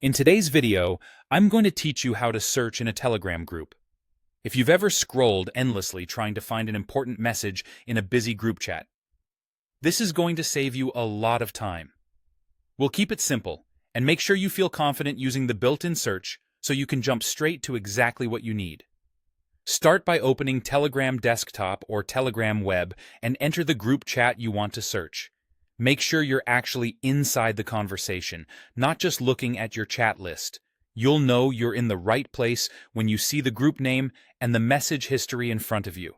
In today's video, I'm going to teach you how to search in a Telegram group. If you've ever scrolled endlessly trying to find an important message in a busy group chat, this is going to save you a lot of time. We'll keep it simple, and make sure you feel confident using the built-in search so you can jump straight to exactly what you need. Start by opening Telegram Desktop or Telegram Web and enter the group chat you want to search. Make sure you're actually inside the conversation, not just looking at your chat list. You'll know you're in the right place when you see the group name and the message history in front of you.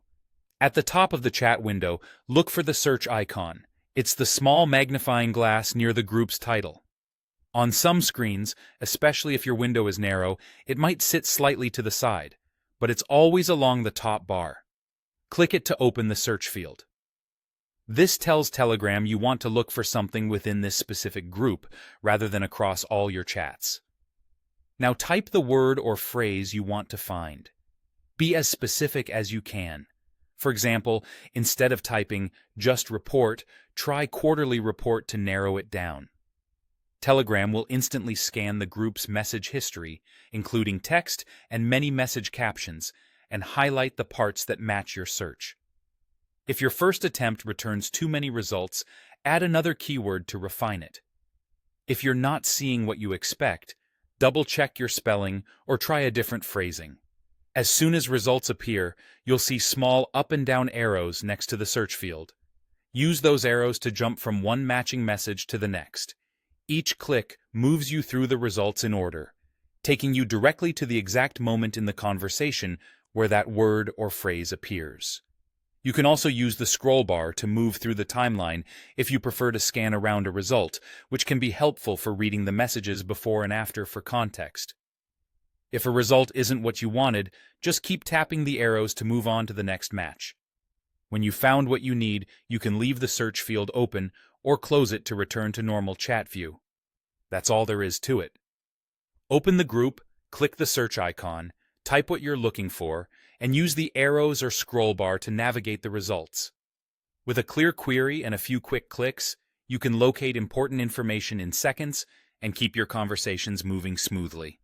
At the top of the chat window, look for the search icon. It's the small magnifying glass near the group's title. On some screens, especially if your window is narrow, it might sit slightly to the side, but it's always along the top bar. Click it to open the search field. This tells Telegram you want to look for something within this specific group, rather than across all your chats. Now type the word or phrase you want to find. Be as specific as you can. For example, instead of typing "just report," try "quarterly report" to narrow it down. Telegram will instantly scan the group's message history, including text and many message captions, and highlight the parts that match your search. If your first attempt returns too many results, add another keyword to refine it. If you're not seeing what you expect, double-check your spelling or try a different phrasing. As soon as results appear, you'll see small up and down arrows next to the search field. Use those arrows to jump from one matching message to the next. Each click moves you through the results in order, taking you directly to the exact moment in the conversation where that word or phrase appears. You can also use the scroll bar to move through the timeline if you prefer to scan around a result, which can be helpful for reading the messages before and after for context. If a result isn't what you wanted, just keep tapping the arrows to move on to the next match. When you found what you need, you can leave the search field open or close it to return to normal chat view. That's all there is to it. Open the group, click the search icon, type what you're looking for, and use the arrows or scroll bar to navigate the results. With a clear query and a few quick clicks, you can locate important information in seconds and keep your conversations moving smoothly.